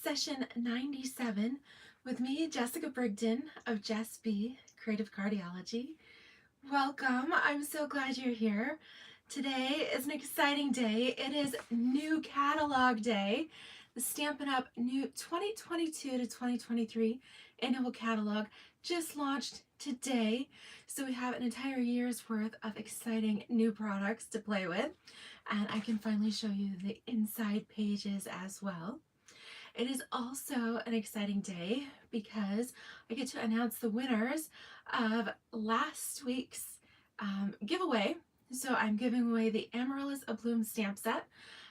session 97 with me, Jessica Brigden of Jess B, Creative Cardiology. Welcome. I'm so glad you're here. Today is an exciting day. It is new catalog day. The Stampin' Up! New 2022 to 2023 annual catalog just launched today. So we have an entire year's worth of exciting new products to play with. And I can finally show you the inside pages as well. It is also an exciting day because I get to announce the winners of last week's giveaway. So I'm giving away the Amaryllis Abloom stamp set,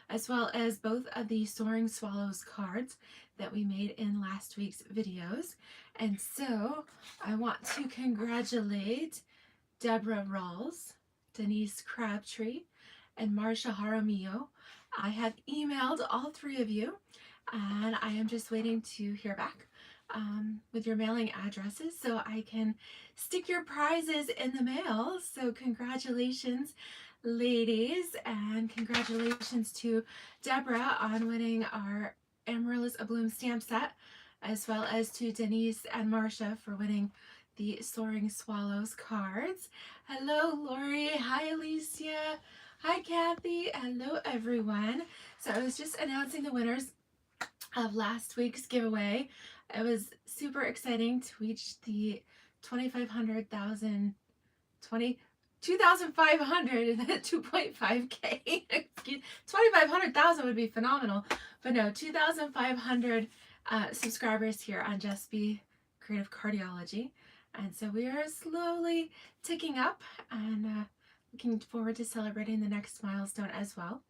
as well as both of the Soaring Swallows cards that we made in last week's videos. And so I want to congratulate Deborah Rawls, Denise Crabtree, and Marcia Jaramillo. I have emailed all three of you, and I am just waiting to hear back with your mailing addresses so I can stick your prizes in the mail. So congratulations, ladies, and congratulations to Deborah on winning our Amaryllis Abloom stamp set, as well as to Denise and Marcia for winning the Soaring Swallows cards. Hello, Lori. Hi, Alicia. Hi, Kathy. Hello, everyone. So I was just announcing the winners of last week's giveaway. It was super exciting to reach the 2,500, 2,500, 2,500,000 would be phenomenal, but no, 2,500 subscribers here on Jess B Creative Cardiology. And so we are slowly ticking up and looking forward to celebrating the next milestone as well.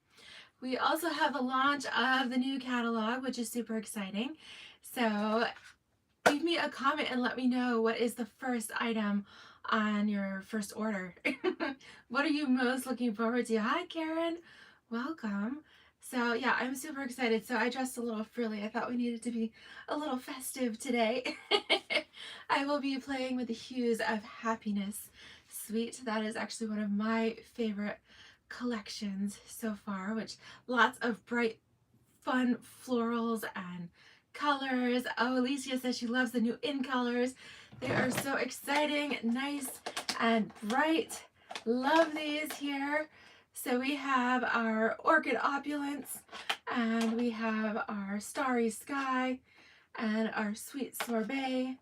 We also have the launch of the new catalog, which is super exciting. So leave me a comment and let me know what is the first item on your first order. What are you most looking forward to? Hi, Karen. Welcome. So yeah, I'm super excited. So I dressed a little frilly. I thought we needed to be a little festive today. I will be playing with the Hues of Happiness suite. That is actually one of my favorite collections so far, which lots of bright, fun florals and colors. Oh, Alicia says she loves the new in colors. They are so exciting, nice and bright. Love these here. So we have our Orchid Opulence, and we have our Starry Sky, and our Sweet Sorbet,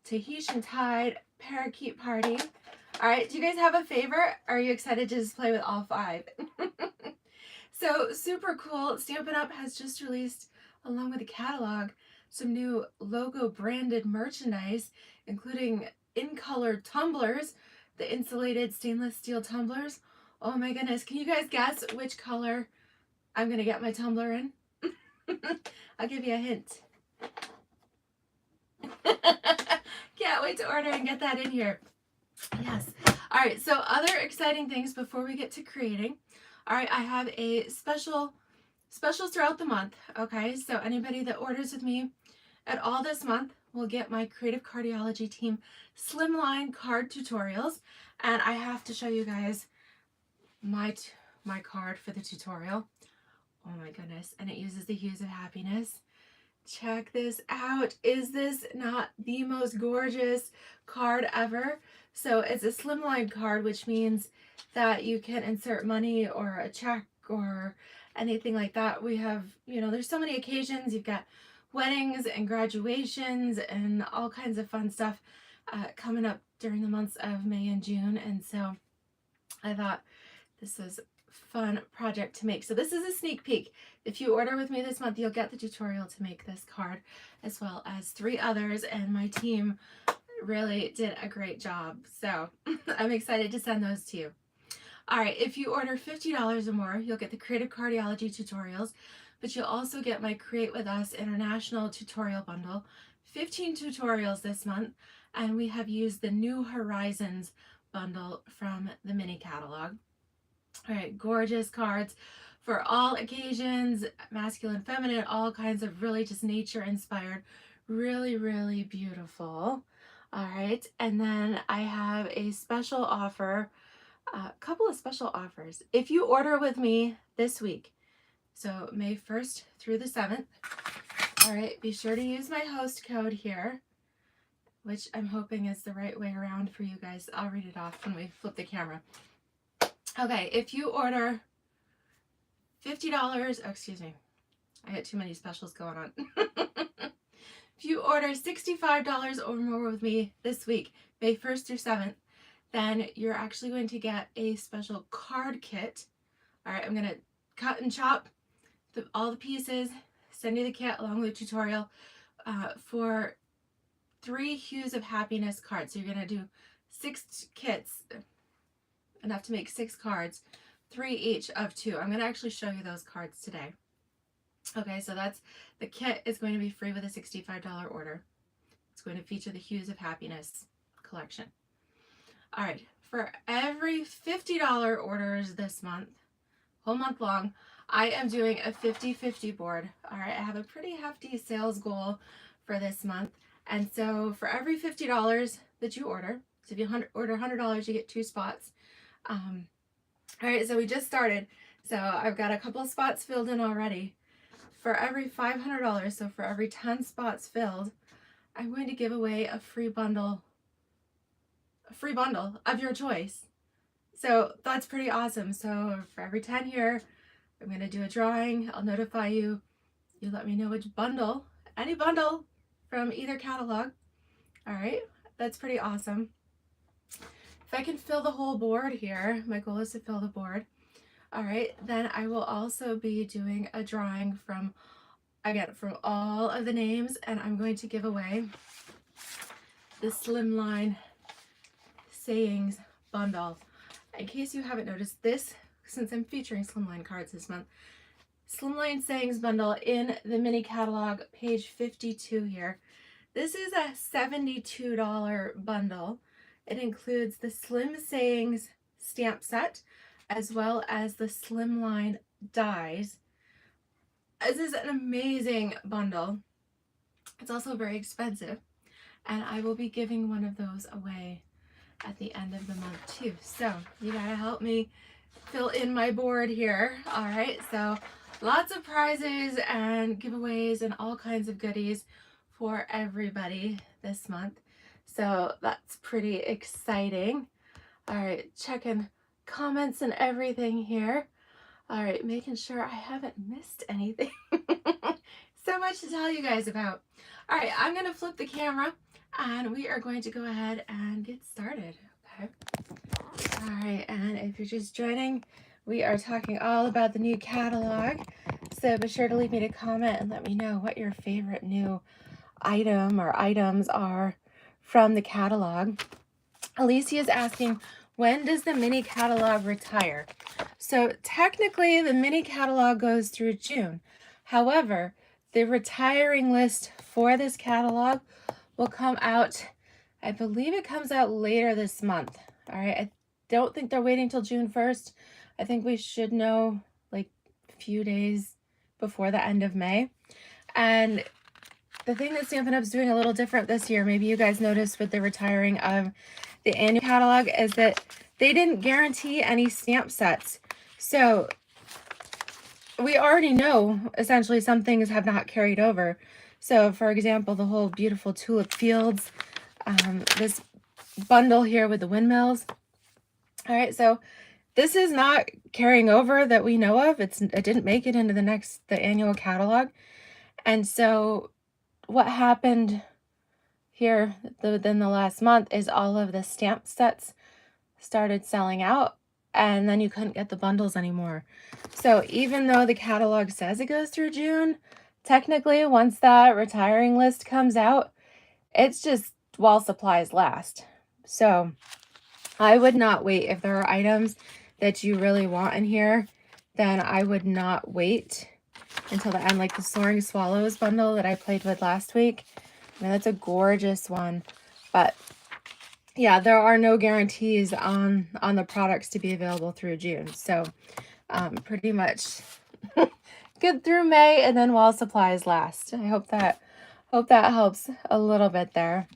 Tahitian Tide, Parakeet Party. All right, do you guys have a favorite? Are you excited to just play with all five? So super cool. Stampin' Up! Has just released, along with the catalog, some new logo branded merchandise, including in-color tumblers, the insulated stainless steel tumblers. Oh my goodness, can you guys guess which color I'm gonna get my tumbler in? I'll give you a hint. Can't wait to order and get that in here. Yes. All right, so other exciting things before we get to creating. All right, I have a specials throughout the month. Okay, so anybody that orders with me at all this month will get my Creative Cardiology Team Slimline Card tutorials. And I have to show you guys my card for the tutorial. Oh my goodness, and it uses the Hues of Happiness. Check this out. Is this not the most gorgeous card ever? So it's a slimline card, which means that you can insert money or a check or anything like that. We have, you know, there's so many occasions. You've got weddings and graduations and all kinds of fun stuff coming up during the months of May and June. And so I thought this was a fun project to make. So this is a sneak peek. If you order with me this month, you'll get the tutorial to make this card, as well as 3 others, and my team really did a great job. So I'm excited to send those to you. All right, if you order $50 or more, you'll get the Creative Cardiology tutorials, but you'll also get my Create With Us International tutorial bundle, 15 tutorials this month, and we have used the New Horizons bundle from the mini catalog. All right, gorgeous cards for all occasions, masculine, feminine, all kinds of really just nature inspired. Really, really beautiful. All right, and then I have a special offer, a couple of special offers. If you order with me this week, so May 1st through the 7th, All right, be sure to use my host code here, which I'm hoping is the right way around for you guys. I'll read it off when we flip the camera. Okay, if you order $50, oh, excuse me, I got too many specials going on. If you order $65 or more with me this week, May 1st through 7th, then you're actually going to get a special card kit. All right, I'm going to cut and chop all the pieces, send you the kit along with the tutorial for 3 Hues of Happiness cards. So you're going to do 6 kits, enough to make 6 cards, 3 each of 2. I'm going to actually show you those cards today. Okay, so that's the kit is going to be free with a $65 order. It's going to feature the Hues of Happiness collection. All right, for every $50 orders this month, whole month long, I am doing a 50-50 board. All right, I have a pretty hefty sales goal for this month. And so for every $50 that you order, so if you order $100, you get 2 spots. All right, so we just started. So I've got a couple of spots filled in already. For every $500, so for every 10 spots filled, I'm going to give away a free bundle of your choice. So that's pretty awesome. So for every 10 here, I'm going to do a drawing. I'll notify you. You let me know which bundle, any bundle from either catalog. All right, that's pretty awesome. If I can fill the whole board here, my goal is to fill the board. All right, then I will also be doing a drawing from all of the names, and I'm going to give away the Slimline Sayings bundle. In case you haven't noticed this, since I'm featuring Slimline cards this month, Slimline Sayings bundle in the mini catalog, page 52 here. This is a $72 bundle. It includes the Slim Sayings stamp set, as well as the Slimline dies. This is an amazing bundle. It's also very expensive, and I will be giving one of those away at the end of the month too. So you gotta help me fill in my board here. All right, so lots of prizes and giveaways and all kinds of goodies for everybody this month. So that's pretty exciting. All right, checking comments and everything here. All right, making sure I haven't missed anything. So much to tell you guys about. All right, I'm gonna flip the camera and we are going to go ahead and get started, okay? All right, and if you're just joining, we are talking all about the new catalog. So be sure to leave me a comment and let me know what your favorite new item or items are from the catalog. Alicia is asking, when does the mini catalog retire? So technically the mini catalog goes through June. However, the retiring list for this catalog will come out, I believe it comes out later this month. All right, I don't think they're waiting till June 1st. I think we should know like a few days before the end of May. And the thing that Stampin' Up's doing a little different this year, maybe you guys noticed with the retiring of the annual catalog, is that they didn't guarantee any stamp sets. So we already know essentially some things have not carried over. So for example, the whole beautiful Tulip Fields, this bundle here with the windmills. All right, so this is not carrying over that we know of. It didn't make it into the annual catalog. And so what happened here within the last month is all of the stamp sets started selling out, and then you couldn't get the bundles anymore. So even though the catalog says it goes through June, technically once that retiring list comes out, it's just while supplies last. So I would not wait. If there are items that you really want in here, then I would not wait until the end, like the Soaring Swallows bundle that I played with last week. I mean, that's a gorgeous one, but yeah, there are no guarantees on the products to be available through June. So pretty much good through May, and then while supplies last. I hope that helps a little bit there.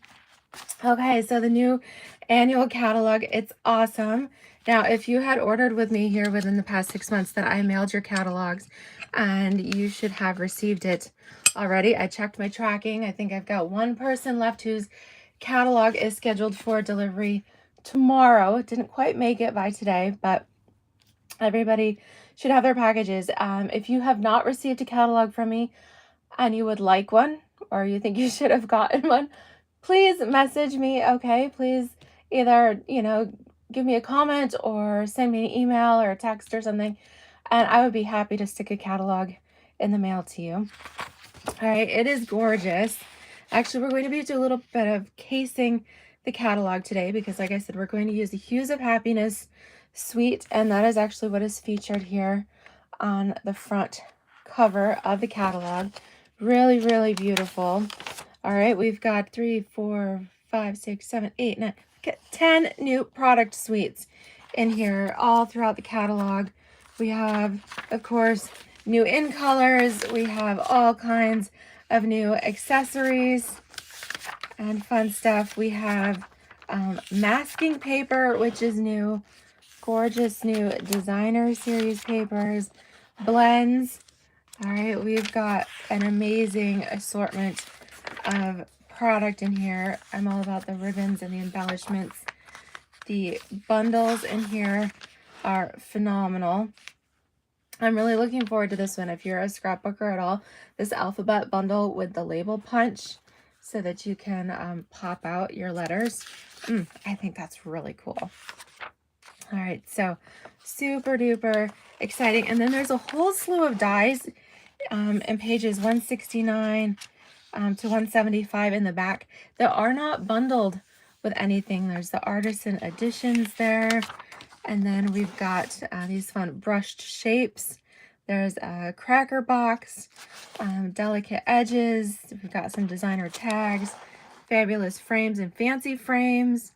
Okay, so the new annual catalog, it's awesome. Now, if you had ordered with me here within the past 6 months, that I mailed your catalogs, and you should have received it already. I checked my tracking. I think I've got one person left whose catalog is scheduled for delivery tomorrow. It didn't quite make it by today, but everybody should have their packages. If you have not received a catalog from me and you would like one, or you think you should have gotten one, please message me, okay? Please either, give me a comment or send me an email or a text or something, and I would be happy to stick a catalog in the mail to you. All right, it is gorgeous. Actually, we're going to be doing a little bit of casing the catalog today because, like I said, we're going to use the Hues of Happiness suite, and that is actually what is featured here on the front cover of the catalog. Really, really beautiful. All right, we've got 3, 4, 5, 6, 7, 8, 9, 10 new product suites in here all throughout the catalog. We have, of course, new in colors. We have all kinds of new accessories and fun stuff. We have masking paper, which is new. Gorgeous new designer series papers, blends. All right, we've got an amazing assortment of product in here. I'm all about the ribbons and the embellishments. The bundles in here are phenomenal. I'm really looking forward to this one. If you're a scrapbooker at all, this alphabet bundle with the label punch so that you can pop out your letters. I think that's really cool. All right, so super duper exciting. And then there's a whole slew of dies in pages 169 to 175 in the back that are not bundled with anything. There's the artisan editions there. And then we've got these fun brushed shapes. There's a cracker box, delicate edges. We've got some designer tags, fabulous frames and fancy frames,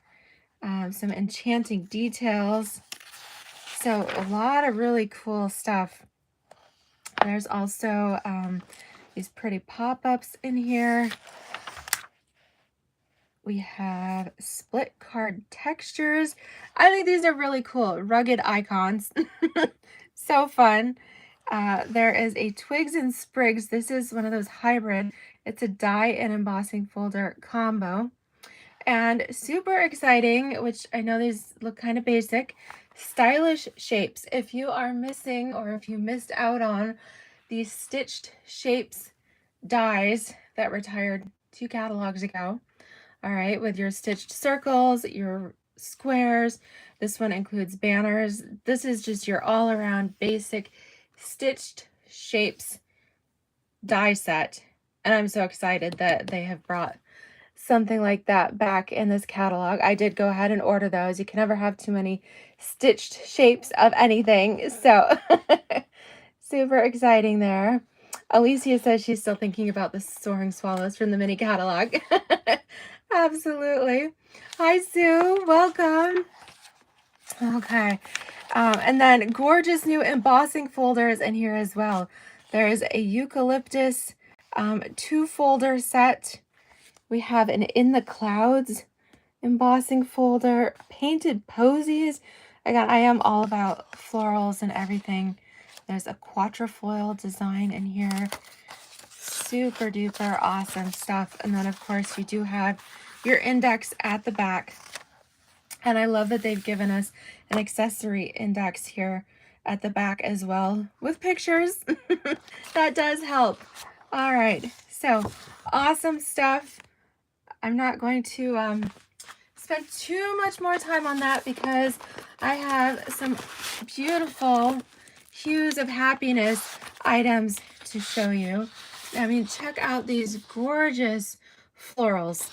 some enchanting details. So a lot of really cool stuff. There's also these pretty pop-ups in here. We have split card textures. I think these are really cool. Rugged icons. So fun. There is a Twigs and Sprigs. This is one of those hybrid. It's a die and embossing folder combo. And super exciting, which I know these look kind of basic, stylish shapes. If you are missing or if you missed out on these stitched shapes dies that retired 2 catalogs ago, all right, with your stitched circles, your squares. This one includes banners. This is just your all-around basic stitched shapes die set. And I'm so excited that they have brought something like that back in this catalog. I did go ahead and order those. You can never have too many stitched shapes of anything. So super exciting there. Alicia says she's still thinking about the soaring swallows from the mini catalog. Absolutely. Hi, Sue. Welcome. Okay. And then gorgeous new embossing folders in here as well. There's a eucalyptus 2-folder set. We have an In the Clouds embossing folder, painted posies. Again, I am all about florals and everything. There's a quatrefoil design in here. Super duper awesome stuff. And then of course you do have your index at the back. And I love that they've given us an accessory index here at the back as well with pictures. That does help. All right, so awesome stuff. I'm not going to spend too much more time on that because I have some beautiful Hues of Happiness items to show you. I mean, check out these gorgeous florals.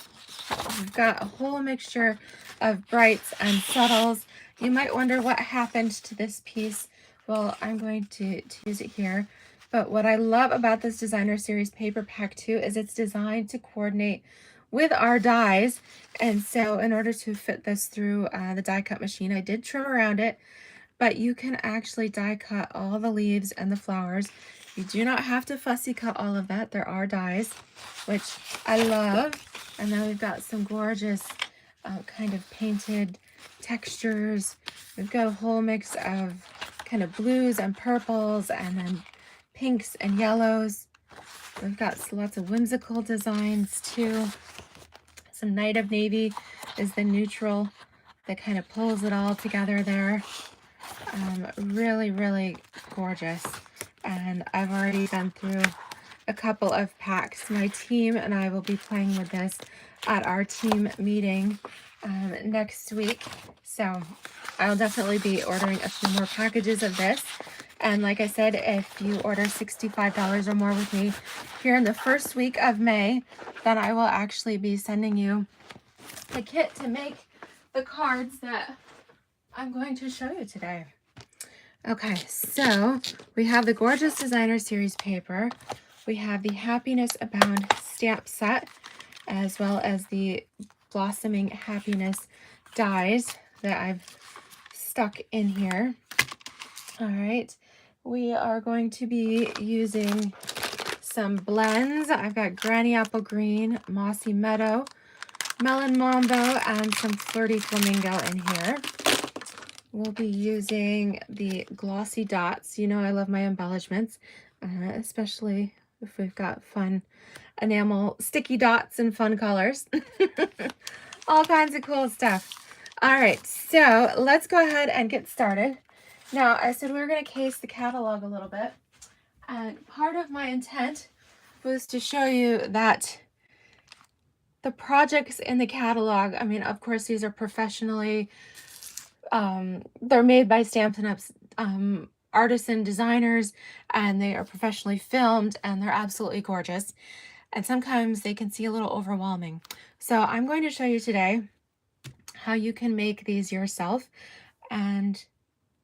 We've got a whole mixture of brights and subtles. You might wonder what happened to this piece. Well, I'm going to use it here. But what I love about this designer series paper pack too is it's designed to coordinate with our dies. And so in order to fit this through the die cut machine, I did trim around it, but you can actually die cut all the leaves and the flowers. You do not have to fussy cut all of that. There are dies, which I love. And then we've got some gorgeous kind of painted textures. We've got a whole mix of kind of blues and purples and then pinks and yellows. We've got lots of whimsical designs too. Some Night of Navy is the neutral that kind of pulls it all together there. Really, really gorgeous. And I've already been through a couple of packs. My team and I will be playing with this at our team meeting next week. So I'll definitely be ordering a few more packages of this. And like I said, if you order $65 or more with me here in the first week of May, then I will actually be sending you the kit to make the cards that I'm going to show you today. Okay, so we have the Gorgeous Designer Series paper. We have the Happiness Abound stamp set, as well as the Blossoming Happiness dies that I've stuck in here. All right, we are going to be using some blends. I've got Granny Apple Green, Mossy Meadow, Melon Mambo, and some Flirty Flamingo in here. We'll be using the glossy dots. You know I love my embellishments, especially if we've got fun enamel sticky dots and fun colors. All kinds of cool stuff. All right, so let's go ahead and get started. Now, I said we were going to case the catalog a little bit, and part of my intent was to show you that the projects in the catalog, I mean, of course, these are professionally, they're made by Stampin' Up's artisan designers, and they are professionally filmed, and they're absolutely gorgeous. And sometimes they can see a little overwhelming. So I'm going to show you today how you can make these yourself, and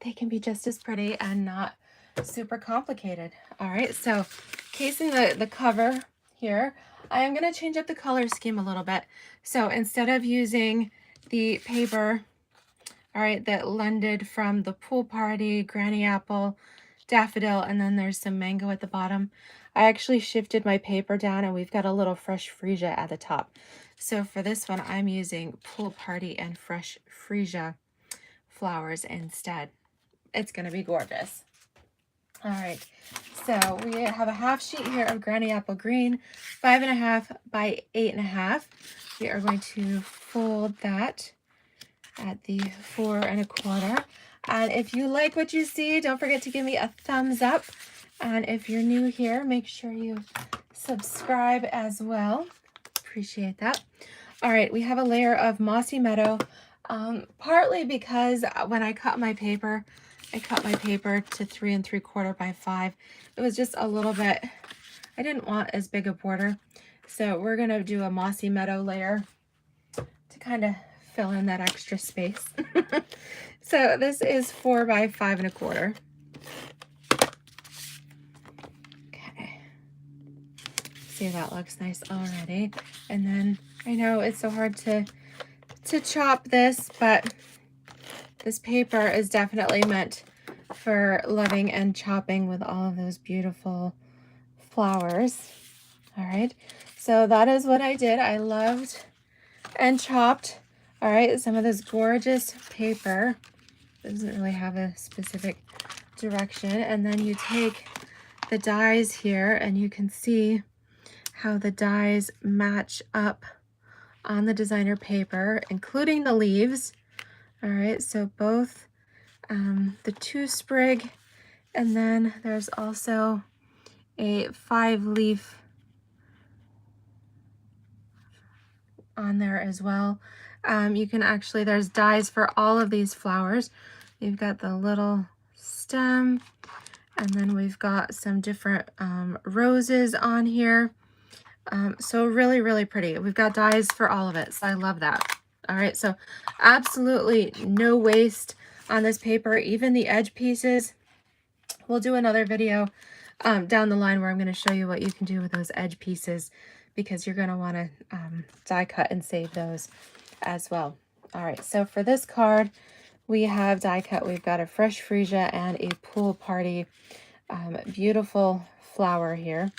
they can be just as pretty and not super complicated. All right, so casing the cover here, I am going to change up the color scheme a little bit. So instead of using the paper, all right, that lended from the Pool Party, Granny Apple, Daffodil, and then there's some mango at the bottom, I actually shifted my paper down, and we've got a little Fresh Freesia at the top. So for this one, I'm using Pool Party and Fresh Freesia flowers instead. It's going to be gorgeous. All right, so we have a half sheet here of Granny Apple Green, 5.5 by 8.5. We are going to fold that at the 4 1/4. And if you like what you see, don't forget to give me a thumbs up. And if you're new here, make sure you subscribe as well. Appreciate that. All right, we have a layer of Mossy Meadow, partly because when I cut my paper, I cut my paper to 3 3/4 by 5. It was just a little bit, I didn't want as big a border. So we're going to do a Mossy Meadow layer to kind of fill in that extra space. So this is 4 by 5 1/4. Okay. See, that looks nice already. And then I know it's so hard to chop this, but this paper is definitely meant for loving and chopping with all of those beautiful flowers. All right, so that is what I did. I loved and chopped, all right, some of this gorgeous paper. It doesn't really have a specific direction. And then you take the dies here, and you can see how the dies match up on the designer paper, including the leaves. All right, so both the 2 sprig, and then there's also a 5-leaf on there as well. You can actually, there's dies for all of these flowers. You've got the little stem, and then we've got some different roses on here. So really, really pretty. We've got dies for all of it, so I love that. All right, so absolutely no waste on this paper, even the edge pieces. We'll do another video down the line where I'm going to show you what you can do with those edge pieces, because you're going to want to die cut and save those as well. All right, so for this card, we have die cut. We've got a Fresh Freesia and a Pool Party beautiful flower here.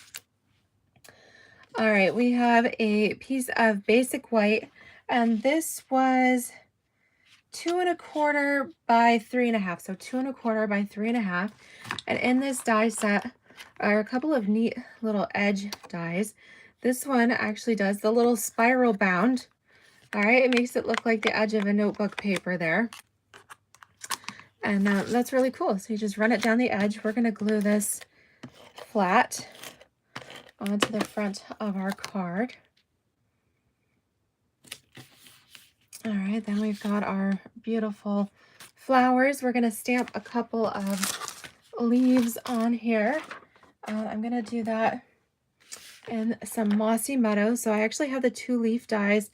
All right, we have a piece of basic white, and this was 2 1/4 by 3.5, so 2 1/4 by 3.5. And in this die set, are a couple of neat little edge dies. This one actually does the little spiral bound. All right, it makes it look like the edge of a notebook paper there. And that's really cool. So you just run it down the edge. We're gonna glue this flat onto the front of our card. All right, then we've got our beautiful flowers. We're gonna stamp a couple of leaves on here. I'm gonna do that in some Mossy Meadow. So I actually have the 2-leaf dies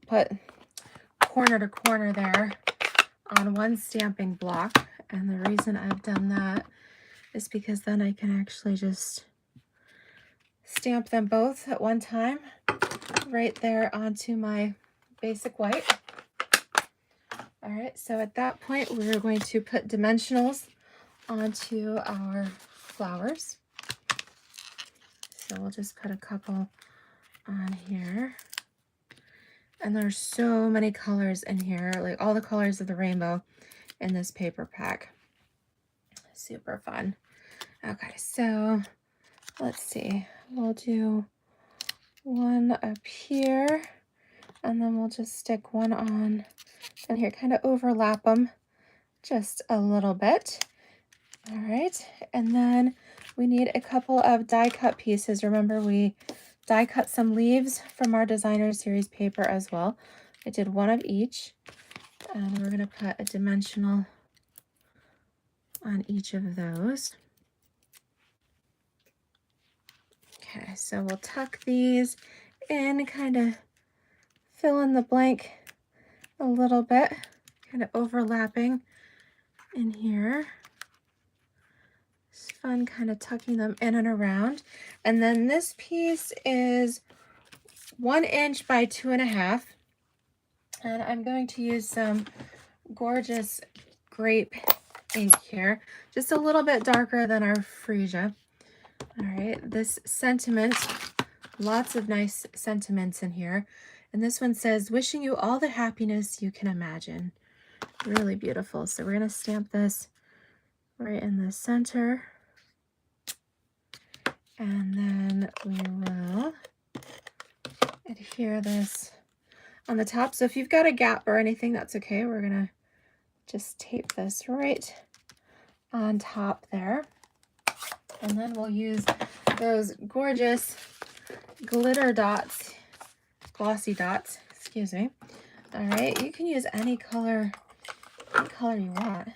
put corner to corner there on one stamping block. And the reason I've done that is because then I can actually just stamp them both at one time right there onto my basic white. All right, so at that point, we're going to put dimensionals onto our flowers. So we'll just put a couple on here. And there's so many colors in here, like all the colors of the rainbow in this paper pack. Super fun. Okay, so let's see. We'll do one up here, and then we'll just stick one on and here, kind of overlap them just a little bit. All right, and then we need a couple of die cut pieces. Remember, we die cut some leaves from our designer series paper as well. I did one of each, and we're going to put a dimensional on each of those. Okay, so we'll tuck these in, kind of fill in the blank a little bit, kind of overlapping in here. It's fun kind of tucking them in and around. And then this piece is 1 inch by 2.5. And I'm going to use some gorgeous grape ink here, just a little bit darker than our freesia. All right, this sentiment, lots of nice sentiments in here. And this one says, wishing you all the happiness you can imagine. Really beautiful. So we're going to stamp this right in the center. And then we will adhere this on the top. So if you've got a gap or anything, that's okay. We're going to just tape this right on top there. And then we'll use those gorgeous glitter dots, glossy dots, excuse me. All right, you can use any color you want.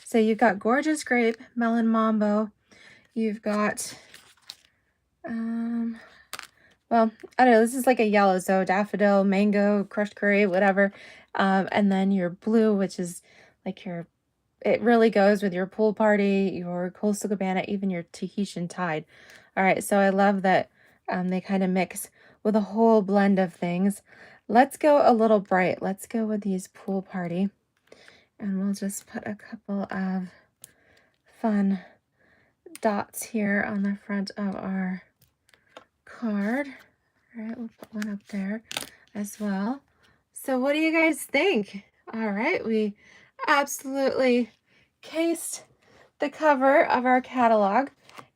So you've got gorgeous grape, melon mambo. You've got, well, I don't know, this is like a yellow, so daffodil, mango, crushed curry, whatever. And then your blue, which is like it really goes with your pool party, your coastal cabana, even your Tahitian tide. All right, so I love that they kind of mix with a whole blend of things. Let's go a little bright. Let's go with these pool party. And we'll just put a couple of fun dots here on the front of our card. All right, we'll put one up there as well. So what do you guys think? All right, we absolutely cased the cover of our catalog.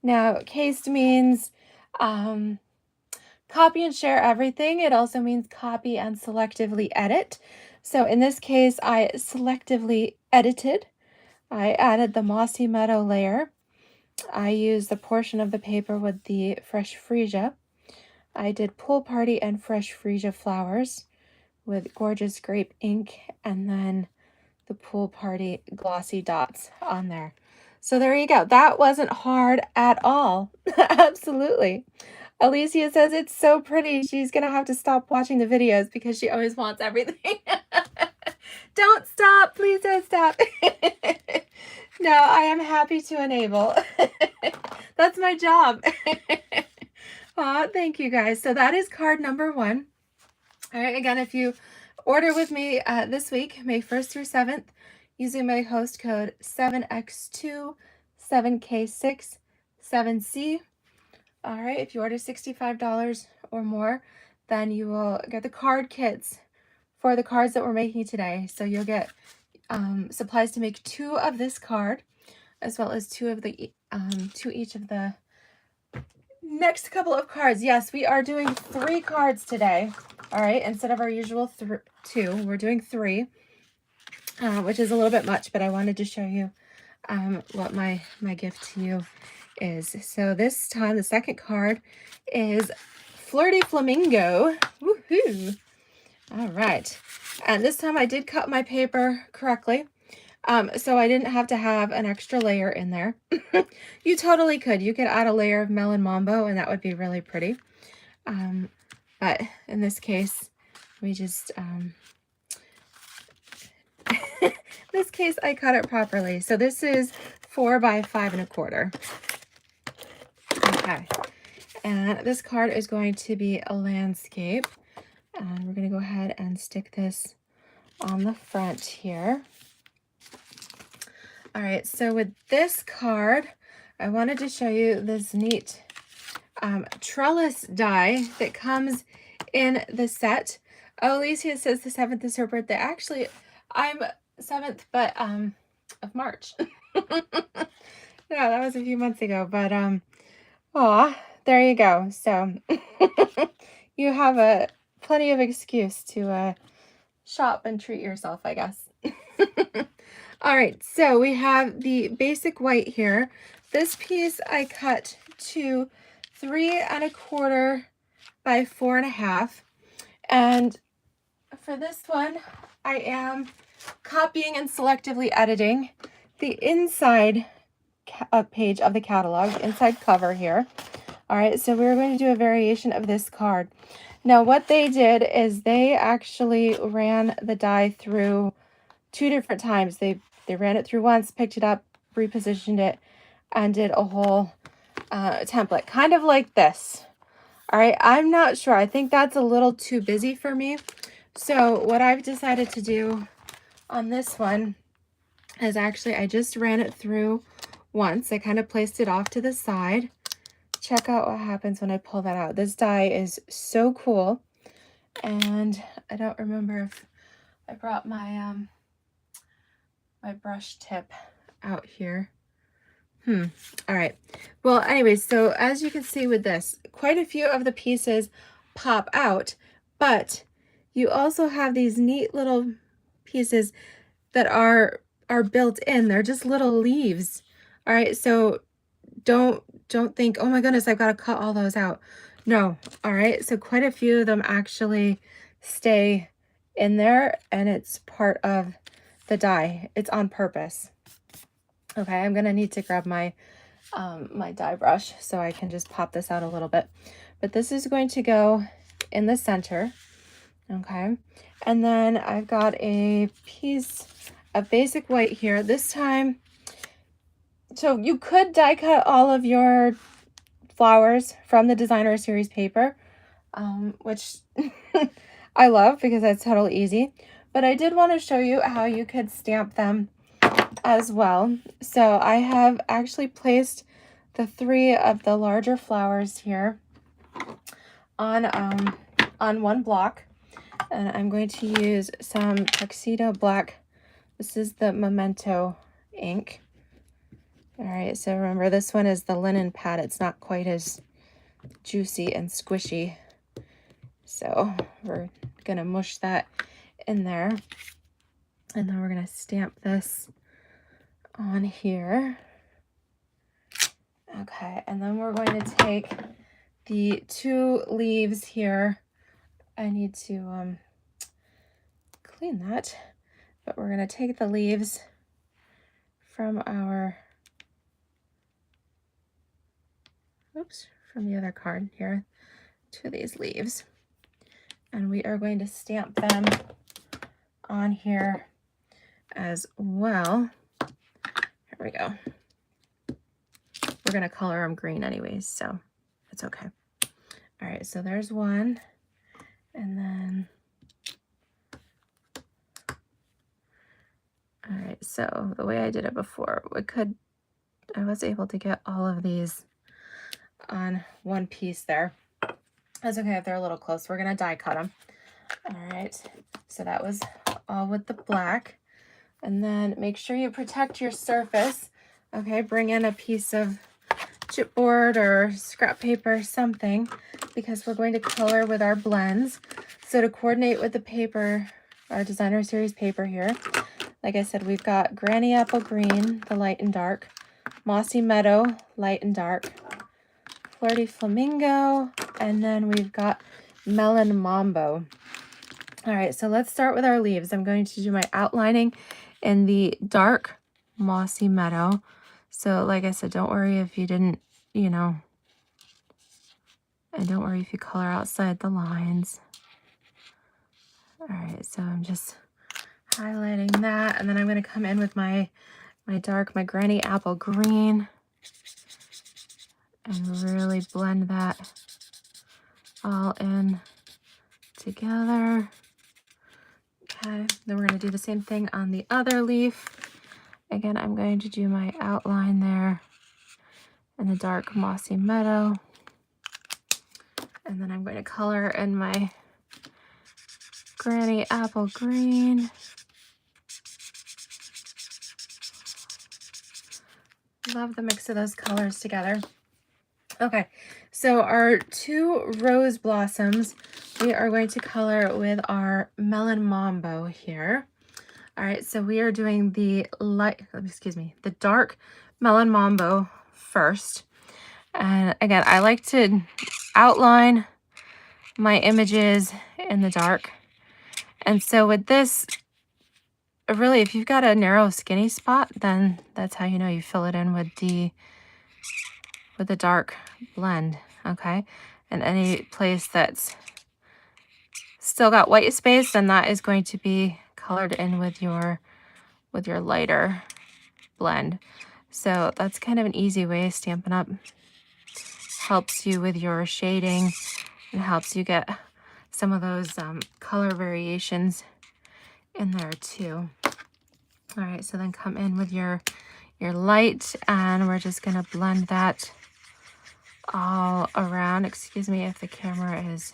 Now, cased means copy and share everything. It also means copy and selectively edit. So in this case, I selectively edited. I added the Mossy Meadow layer. I used the portion of the paper with the fresh freesia. I did pool party and fresh freesia flowers with gorgeous grape ink, and then the pool party glossy dots on there. So there you go. That wasn't hard at all. Absolutely. Alicia says it's so pretty. She's going to have to stop watching the videos because she always wants everything. Don't stop. Please don't stop. No, I am happy to enable. That's my job. Aw, thank you guys. So that is card number 1. All right, again, if you order with me this week, May 1st through 7th, using my host code 7X2, 7K6, 7C. All right, if you order $65 or more, then you will get the card kits for the cards that we're making today. So you'll get supplies to make 2 of this card. as well as two each of the next couple of cards. Yes, we are doing 3 cards today. All right, instead of our usual 2, we're doing 3, which is a little bit much, but I wanted to show you what my gift to you is. So this time, the second card is Flirty Flamingo. Woohoo! All right, and this time I did cut my paper correctly. So I didn't have to have an extra layer in there. You totally could. You could add a layer of Melon Mambo and that would be really pretty. But in this case, we just, in this case, I cut it properly. So this is 4 by 5 1/4. Okay. And this card is going to be a landscape. And we're going to go ahead and stick this on the front here. All right, so with this card, I wanted to show you this neat trellis die that comes in the set. Oh, Alicia says the 7th is her birthday. Actually, I'm 7th, but of March. Yeah, that was a few months ago, but aw, there you go. So you have plenty of excuse to shop and treat yourself, I guess. All right, so we have the basic white here. This piece I cut to 3 1/4 by 4 1/2. And for this one, I am copying and selectively editing the inside page of the catalog, inside cover here. All right, so we're going to do a variation of this card. Now, what they did is they actually ran the die through 2 different times. They ran it through once, picked it up, repositioned it, and did a whole template, kind of like this. All right, I'm not sure. I think that's a little too busy for me. So what I've decided to do on this one is actually I just ran it through once. I kind of placed it off to the side. Check out what happens when I pull that out. This die is so cool. And I don't remember if I brought my my brush tip out here. All right. Well, anyways, so as you can see with this, quite a few of the pieces pop out, but you also have these neat little pieces that are built in. They're just little leaves. All right. So don't think, oh my goodness, I've got to cut all those out. No. All right. So quite a few of them actually stay in there and it's part of the die. It's on purpose. Okay, I'm gonna need to grab my my die brush so I can just pop this out a little bit. But this is going to go in the center. Okay, and then I've got a piece of basic white here. This time, so you could die cut all of your flowers from the designer series paper, which I love because that's totally easy. But I did want to show you how you could stamp them as well. So I have actually placed the 3 of the larger flowers here on one block, and I'm going to use some Tuxedo Black. This is the Memento ink. All right, so remember this one is the linen pad. It's not quite as juicy and squishy. So we're gonna mush that in there. And then we're gonna stamp this on here. Okay, and then we're going to take the 2 leaves here. I need to clean that, but we're gonna take the leaves from our, oops, from the other card here to these leaves. And we are going to stamp them on here as well. Here we go. We're going to color them green anyways, so it's okay. All right, so there's one. And then, all right, so the way I did it before, I was able to get all of these on one piece there. That's okay if they're a little close. We're going to die cut them. All right, so that was all with the black. And then make sure you protect your surface Okay, bring in a piece of chipboard or scrap paper, something, because we're going to color with our blends. So to coordinate with the paper, our designer series paper here, like I said, we've got Granny Apple Green, the light and dark, Mossy Meadow, light and dark, Flirty Flamingo, and then we've got Melon Mambo. All right, so let's start with our leaves. I'm going to do my outlining in the dark Mossy Meadow. So like I said, don't worry if you didn't, and don't worry if you color outside the lines. All right, so I'm just highlighting that, and then I'm going to come in with my Granny Apple Green and really blend that all in together. Okay, then we're going to do the same thing on the other leaf. Again, I'm going to do my outline there in the dark Mossy Meadow. And then I'm going to color in my Granny Apple Green. Love the mix of those colors together. Okay, so our 2 rose blossoms, we are going to color with our Melon Mambo here. All right, so we are doing the dark Melon Mambo first. And again, I like to outline my images in the dark. And so with this, really, if you've got a narrow, skinny spot, then that's how you know you fill it in with the dark blend, okay? And any place that's still got white space, then that is going to be colored in with your lighter blend. So that's kind of an easy way. Stampin' Up! Helps you with your shading and helps you get some of those color variations in there too. All right, so then come in with your light, and we're just gonna blend that all around. Excuse me if the camera is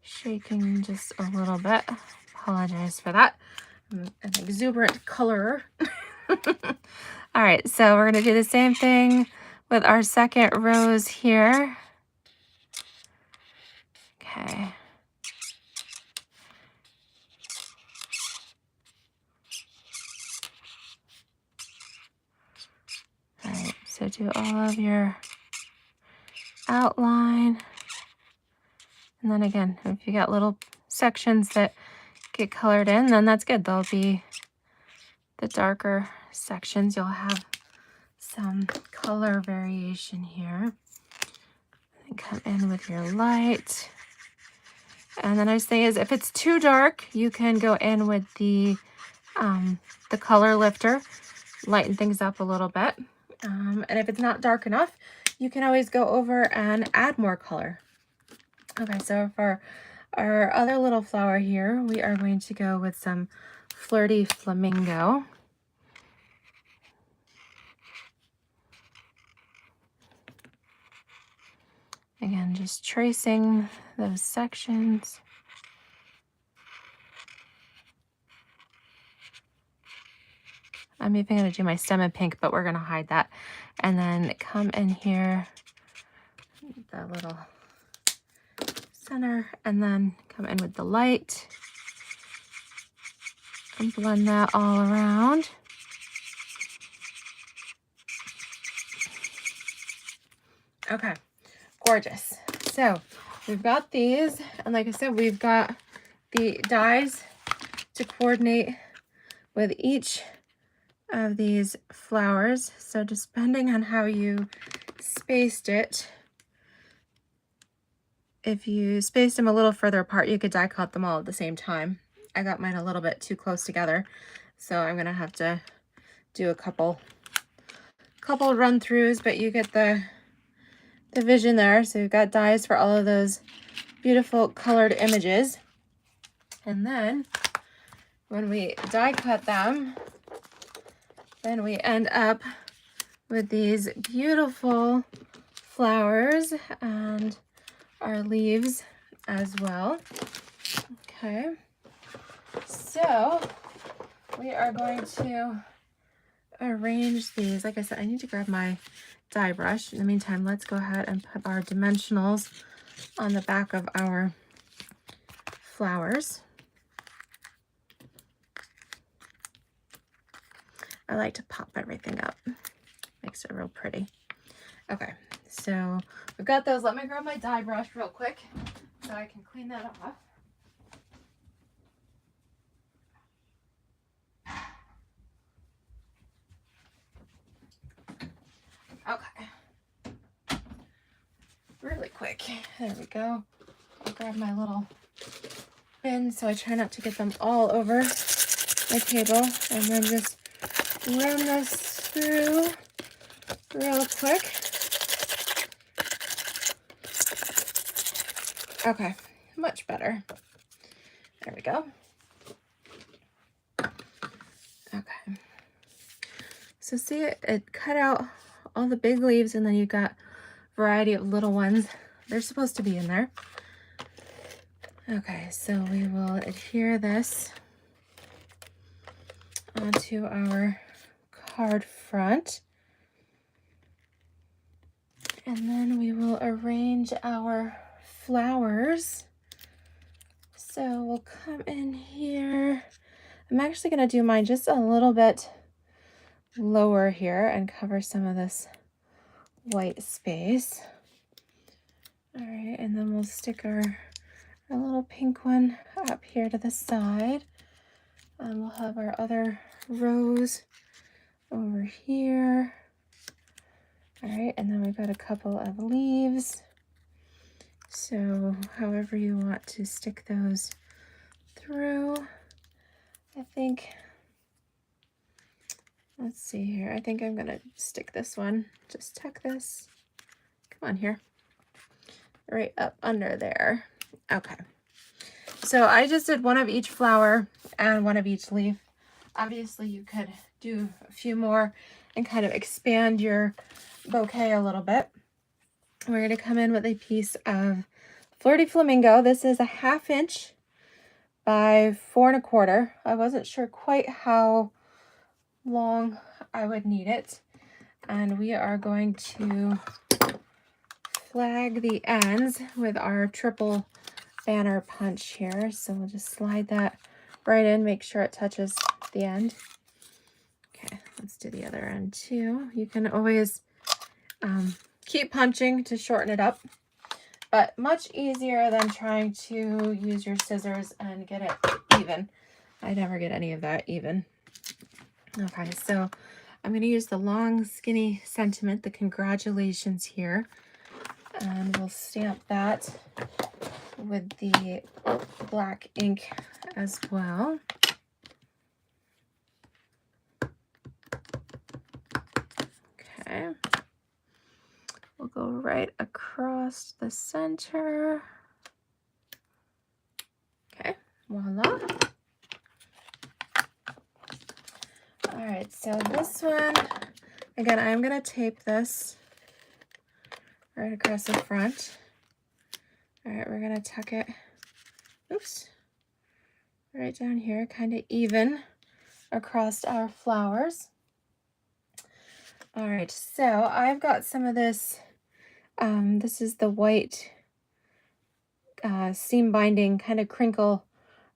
shaking just a little bit. Apologize for that. I'm an exuberant colorer. All right, so we're gonna do the same thing with our second rose here. Okay. All right, so do all of your outline. And then again, if you got little sections that get colored in, then that's good. They'll be the darker sections. You'll have some color variation here. And come in with your light. And the nice thing is, if it's too dark, you can go in with the color lifter, lighten things up a little bit. And if it's not dark enough, you can always go over and add more color. Okay, so for our other little flower here, we are going to go with some Flirty Flamingo. Again, just tracing those sections. I'm even going to do my stem in pink, but we're going to hide that. And then come in here, the little center, and then come in with the light and blend that all around. Okay, gorgeous. So we've got these, and like I said, we've got the dies to coordinate with each of these flowers. So just depending on how you spaced it, if you spaced them a little further apart, you could die cut them all at the same time. I got mine a little bit too close together, so I'm gonna have to do a couple run throughs, but you get the vision there. So you've got dies for all of those beautiful colored images. And then when we die cut them, then we end up with these beautiful flowers and our leaves as well. Okay, so we are going to arrange these, like I said, I need to grab my die brush. In the meantime, let's go ahead and put our dimensionals on the back of our flowers. I like to pop everything up. Makes it real pretty. Okay, so we've got those. Let me grab my die brush real quick so I can clean that off. Okay. Really quick. There we go. I'll grab my little bin so I try not to get them all over my table, and then just run this through real quick. Okay, much better. There we go. Okay. So see, it cut out all the big leaves, and then you've got a variety of little ones. They're supposed to be in there. Okay, so we will adhere this onto our card front. And then we will arrange our flowers. So we'll come in here. I'm actually going to do mine just a little bit lower here and cover some of this white space. All right, and then we'll stick our little pink one up here to the side. And we'll have our other rose over here. All right, and then we've got a couple of leaves. So however you want to stick those through, I think, let's see here. I think I'm gonna stick this one, just tuck this, come on here, right up under there. Okay, so I just did one of each flower and one of each leaf. Obviously you could do a few more and kind of expand your bouquet a little bit. We're going to come in with a piece of Flirty Flamingo. This is a 1/2 inch by 4 1/4. I wasn't sure quite how long I would need it. And we are going to flag the ends with our triple banner punch here. So we'll just slide that right in, make sure it touches the end. Okay, let's do the other end too. You can always keep punching to shorten it up, but much easier than trying to use your scissors and get it even. I never get any of that even. Okay, so I'm going to use the long skinny sentiment, the congratulations here, and we'll stamp that with the black ink as well. Okay. We'll go right across the center. Okay, voila. All right, so this one, again, I'm gonna tape this right across the front. All right, we're gonna tuck it, oops, right down here, kind of even across our flowers. All right, so I've got some of this, this is the white seam binding kind of crinkle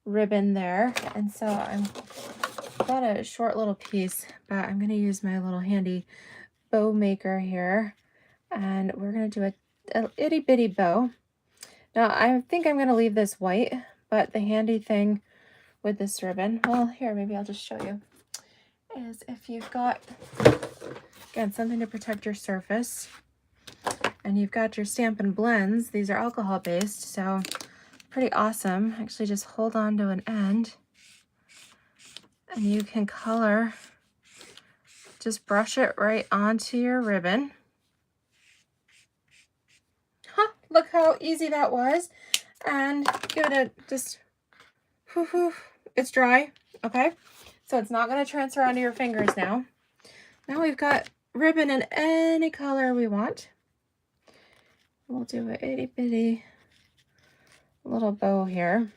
ribbon there. And so I've got a short little piece, but I'm going to use my little handy bow maker here. And we're going to do a itty bitty bow. Now I think I'm going to leave this white, but the handy thing with this ribbon, well, here, maybe I'll just show you, is if you've got, again, something to protect your surface, and you've got your Stampin' blends. These are alcohol based, so pretty awesome. Actually, just hold on to an end, and you can color, just brush it right onto your ribbon. Huh, look how easy that was. And give it a just, it's dry, okay? So it's not gonna transfer onto your fingers now. Now we've got ribbon in any color we want. We'll do an itty bitty little bow here.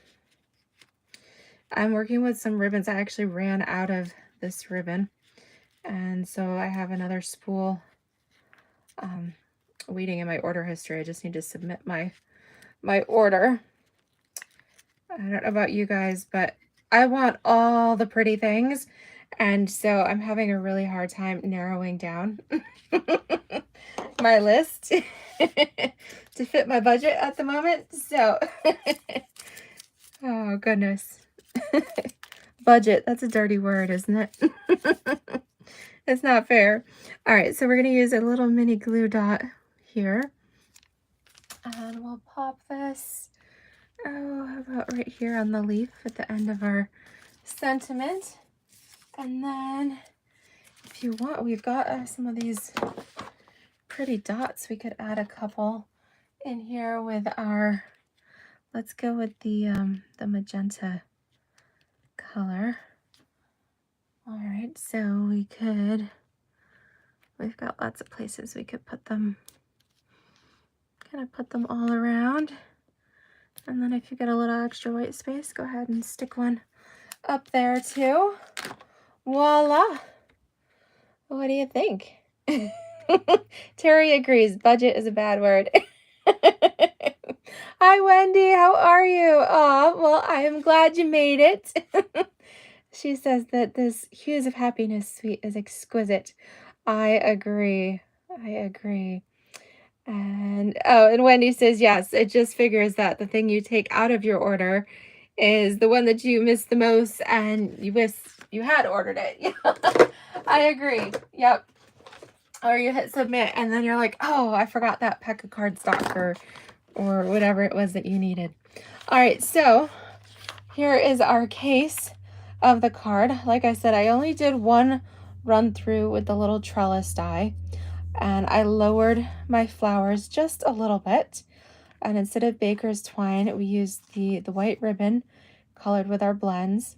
I'm working with some ribbons. I actually ran out of this ribbon, And so I have another spool waiting in my order history. I just need to submit my order. I don't know about you guys, but I want all the pretty things. And so I'm having a really hard time narrowing down my list to fit my budget at the moment. So, oh goodness. Budget, that's a dirty word, isn't it? It's not fair. All right, so we're going to use a little mini glue dot here. And we'll pop this, oh, how about right here on the leaf at the end of our sentiment. And then if you want, we've got some of these pretty dots. We could add a couple in here with our, let's go with the magenta color. All right, so we've got lots of places we could put them, kind of put them all around. And then if you get a little extra white space, go ahead and stick one up there too. Voila. What do you think? Terry agrees. Budget is a bad word. Hi, Wendy. How are you? Oh, well, I am glad you made it. She says that this Hues of Happiness suite is exquisite. I agree. I agree. And oh, and Wendy says, yes, it just figures that the thing you take out of your order is the one that you miss the most and you wish you had ordered it. I agree. Yep. Or you hit submit and then you're like, oh, I forgot that pack of cardstock or whatever it was that you needed. All right, so here is our case of the card. Like I said, I only did one run through with the little trellis die, and I lowered my flowers just a little bit. And instead of baker's twine, we used the white ribbon colored with our blends.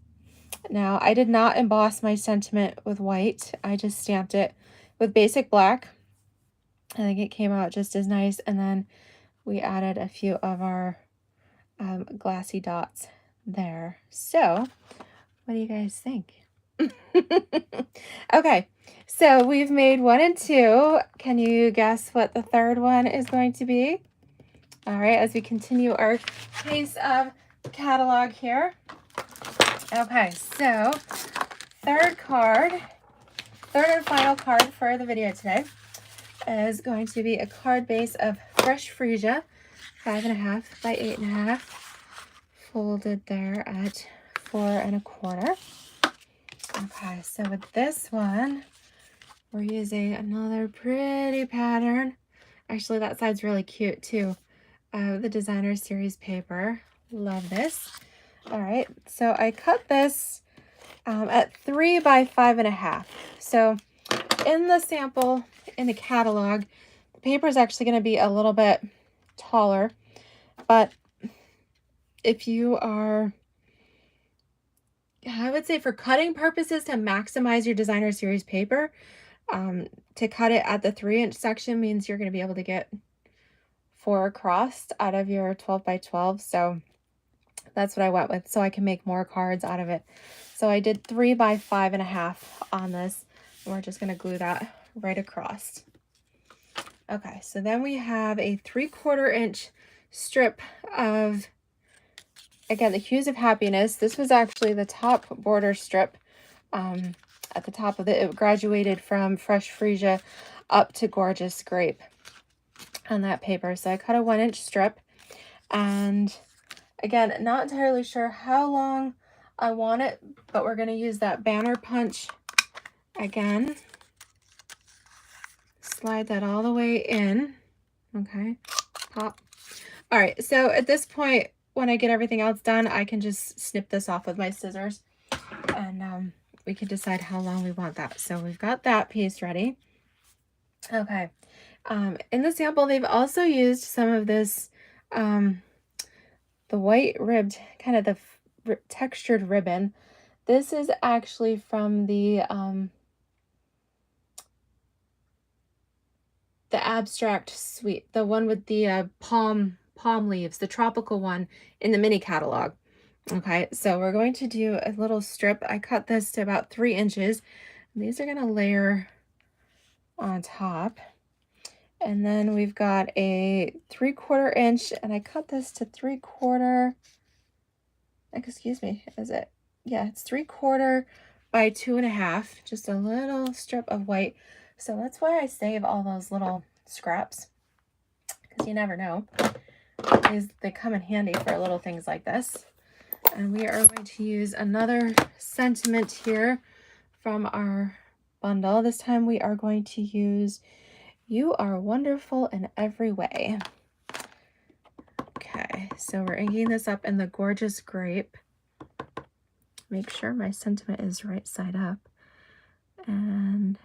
Now, I did not emboss my sentiment with white. I just stamped it with basic black. I think it came out just as nice. And then we added a few of our glassy dots there. So, what do you guys think? Okay, so we've made 1 and 2. Can you guess what the third one is going to be? All right, as we continue our case of catalog here. Okay, so third and final card for the video today is going to be a card base of fresh freesia, 5.5 by 8.5, folded there at 4 1/4. Okay, so with this one, we're using another pretty pattern. Actually, that side's really cute too. The designer series paper. Love this. All right, so I cut this at 3 by 5.5. So in the sample, in the catalog, the paper is actually going to be a little bit taller, but if you are, I would say for cutting purposes, to maximize your designer series paper, to cut it at the 3-inch section means you're going to be able to get 4 across out of your 12 by 12. So that's what I went with, so I can make more cards out of it. So I did 3 by 5.5 on this. And we're just going to glue that right across. Okay, so then we have a 3/4 inch strip of, again, the Hues of Happiness. This was actually the top border strip. At the top of it graduated from Fresh Freesia up to Gorgeous Grape on that paper. So I cut a 1-inch strip, and again, not entirely sure how long I want it, but we're going to use that banner punch again. Slide that all the way in. Okay, pop. All right, so at this point, when I get everything else done, I can just snip this off with my scissors, and we can decide how long we want that. So we've got that piece ready. Okay, in the sample, they've also used some of this, the white ribbed, kind of the textured ribbon. This is actually from the abstract suite, the one with the palm leaves, the tropical one in the mini catalog. Okay, so we're going to do a little strip. I cut this to about 3 inches. These are gonna layer on top. And then we've got a 3/4 inch, and I cut this to 3/4, excuse me, is it? Yeah, it's 3/4 by 2.5, just a little strip of white. So that's why I save all those little scraps, because you never know. They come in handy for little things like this. And we are going to use another sentiment here from our bundle. This time we are going to use "You Are Wonderful in Every Way." Okay, so we're inking this up in the Gorgeous Grape. Make sure my sentiment is right side up. And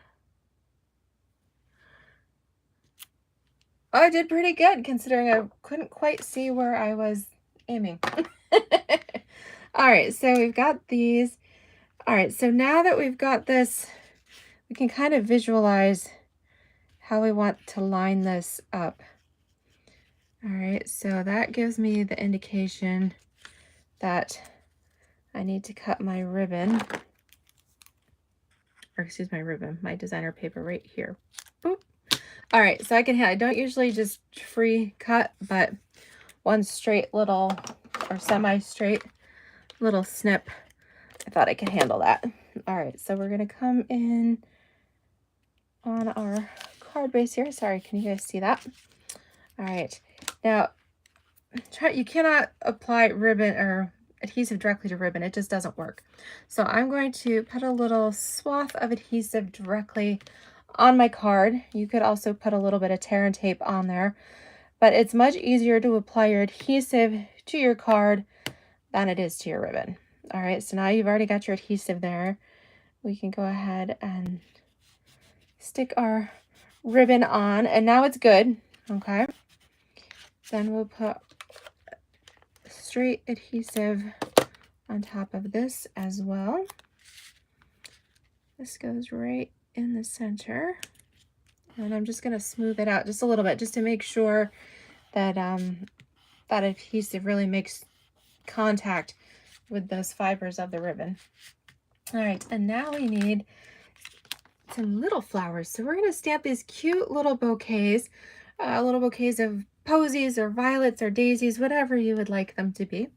oh, I did pretty good considering I couldn't quite see where I was aiming. All right, so we've got these. All right, so now that we've got this, we can kind of visualize how we want to line this up. All right, so that gives me the indication that I need to cut my ribbon, or excuse my ribbon, my designer paper right here. Boop. All right, so I don't usually just free cut, but one straight little or semi-straight little snip, I thought I could handle that. All right, so we're gonna come in on our card base here. Sorry, can you guys see that? All right, now you cannot apply ribbon or adhesive directly to ribbon. It just doesn't work. So I'm going to put a little swath of adhesive directly on my card. You could also put a little bit of tear and tape on there, but it's much easier to apply your adhesive to your card than it is to your ribbon. All right, so now you've already got your adhesive there. We can go ahead and stick our ribbon on, and now it's good. Okay, then we'll put straight adhesive on top of this as well. This goes right in the center, and I'm just going to smooth it out just a little bit just to make sure that that adhesive really makes contact with those fibers of the ribbon. All right, and now we need some little flowers. So we're going to stamp these cute little bouquets of posies or violets or daisies, whatever you would like them to be.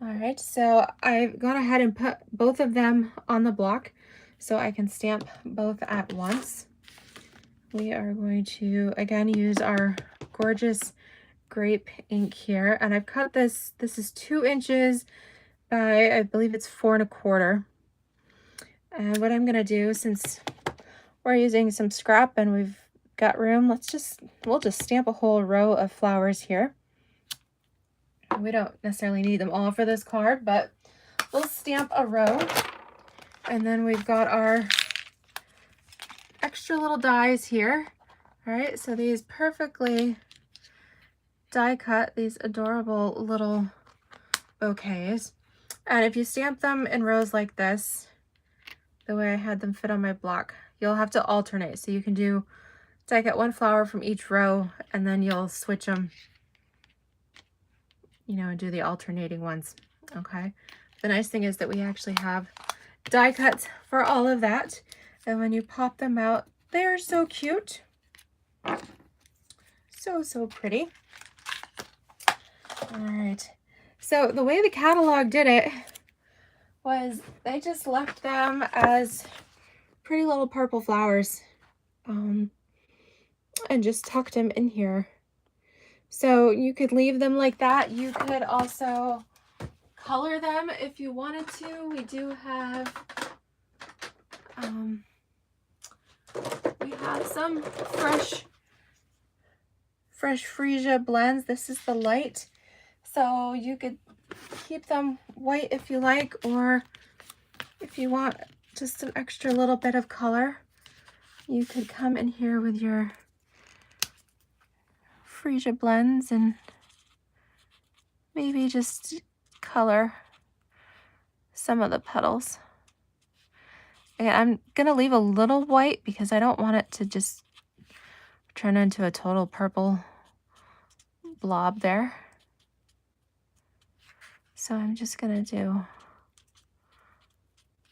All right, so I've gone ahead and put both of them on the block so I can stamp both at once. We are going to, again, use our Gorgeous Grape ink here, and I've cut this is 2 inches by, I believe it's 4 1/4. And what I'm gonna do, since we're using some scrap and we've got room, we'll just stamp a whole row of flowers here. We don't necessarily need them all for this card, but we'll stamp a row. And then we've got our extra little dies here. All right, so these perfectly die cut, these adorable little bouquets. And if you stamp them in rows like this, the way I had them fit on my block, you'll have to alternate. So you can do die cut one flower from each row, and then you'll switch them, you know, and do the alternating ones. Okay. The nice thing is that we actually have die cuts for all of that. And when you pop them out, they're so cute. So pretty. All right. So the way the catalog did it was they just left them as pretty little purple flowers, and just tucked them in here. So you could leave them like that. You could also color them if you wanted to. We do have some fresh freesia blends. This is the light, so you could keep them white if you like, or if you want just an extra little bit of color, you could come in here with your freesia blends and maybe just color some of the petals. Again, I'm gonna leave a little white because I don't want it to just turn into a total purple blob there. So I'm just gonna do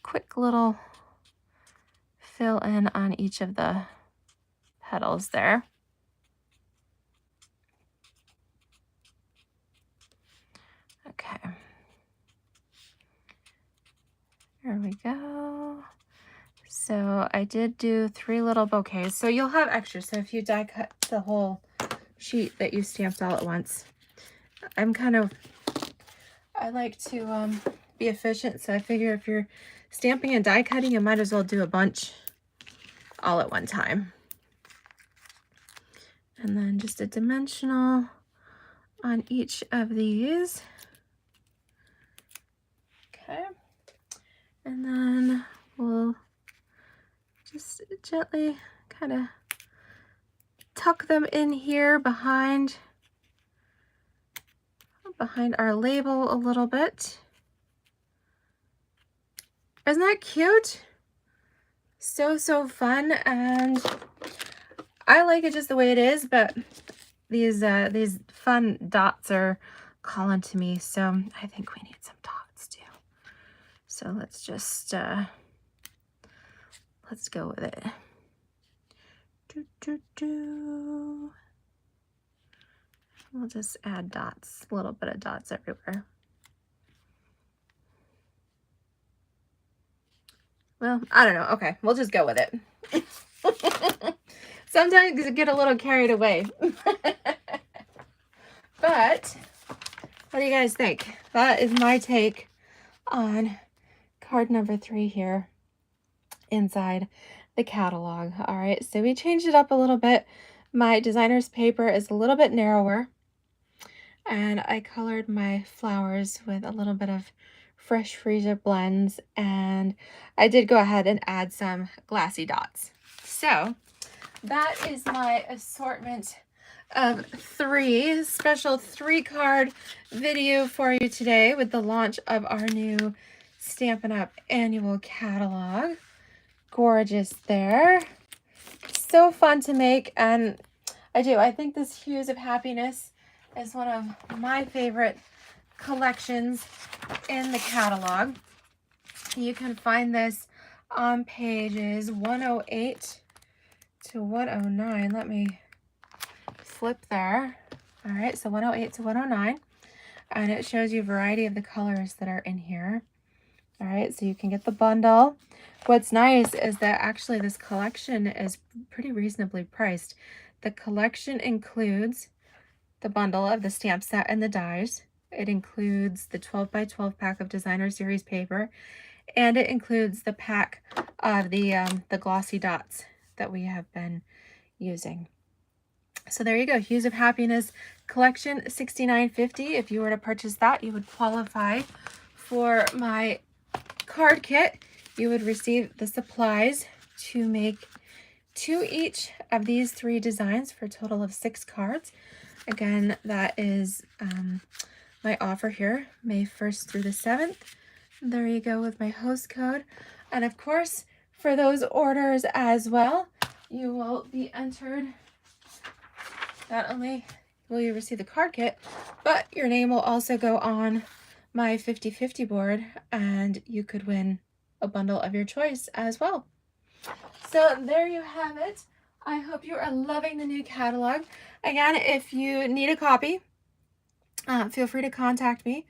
quick little fill in on each of the petals there. Okay. There we go. So I did do 3 little bouquets. So you'll have extra. So if you die cut the whole sheet that you stamped all at once, I like to be efficient. So I figure if you're stamping and die cutting, you might as well do a bunch all at one time. And then just a dimensional on each of these. Okay. And then we'll just gently kind of tuck them in here behind our label a little bit. Isn't that cute? So fun, and I like it just the way it is, but these fun dots are calling to me, so I think we need some dots too. So let's just let's go with it. We'll just add dots, a little bit of dots everywhere. Well, I don't know. Okay, we'll just go with it. Sometimes I get a little carried away. But what do you guys think? That is my take on card number 3 here inside the catalog. All right, so we changed it up a little bit. My designer's paper is a little bit narrower, and I colored my flowers with a little bit of fresh freezer blends, and I did go ahead and add some glassy dots. So that is my assortment of 3 special 3-card video for you today with the launch of our new Stampin' Up! Annual catalog. Gorgeous there. So fun to make, and I think this Hues of Happiness is one of my favorite collections in the catalog. You can find this on pages 108 to 109. Let me flip there. All right, so 108 to 109, and it shows you a variety of the colors that are in here. All right, so you can get the bundle. What's nice is that actually this collection is pretty reasonably priced. The collection includes the bundle of the stamp set and the dies. It includes the 12 by 12 pack of designer series paper, and it includes the pack of the glossy dots that we have been using. So there you go, Hues of Happiness collection, $69.50. If you were to purchase that, you would qualify for my card kit. You would receive the supplies to make 2 each of these 3 designs for a total of 6 cards. Again, that is my offer here, May 1st through the 7th. There you go with my host code. And of course, for those orders as well, you will be entered. Not only will you receive the card kit, but your name will also go on my 50/50 board, and you could win a bundle of your choice as well. So there you have it. I hope you are loving the new catalog. Again, if you need a copy, feel free to contact me.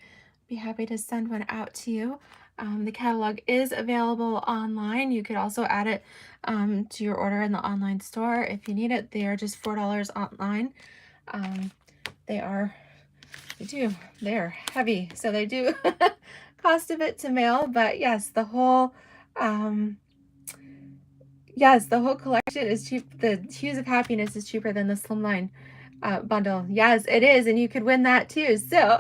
Be happy to send one out to you. The catalog is available online. You could also add it to your order in the online store if you need it. They are just $4 online. They're heavy, so they do cost a bit to mail, but yes, the whole collection is cheap. The Hues of Happiness is cheaper than the Slimline bundle. Yes, it is, and you could win that too. So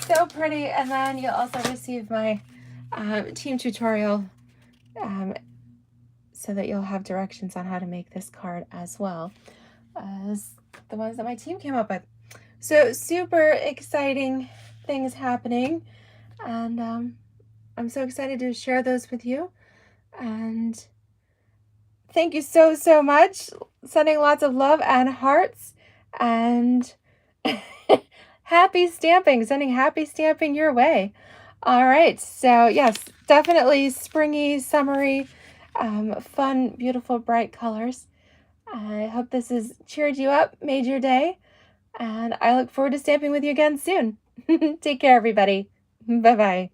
so pretty. And then you'll also receive my team tutorial so that you'll have directions on how to make this card as well as the ones that my team came up with. So super exciting things happening, and I'm so excited to share those with you. And thank you so much. Sending lots of love and hearts, and happy stamping, sending happy stamping your way. All right, so yes, definitely springy, summery fun, beautiful, bright colors. I hope this has cheered you up, made your day, and I look forward to stamping with you again soon. Take care, everybody. Bye-bye.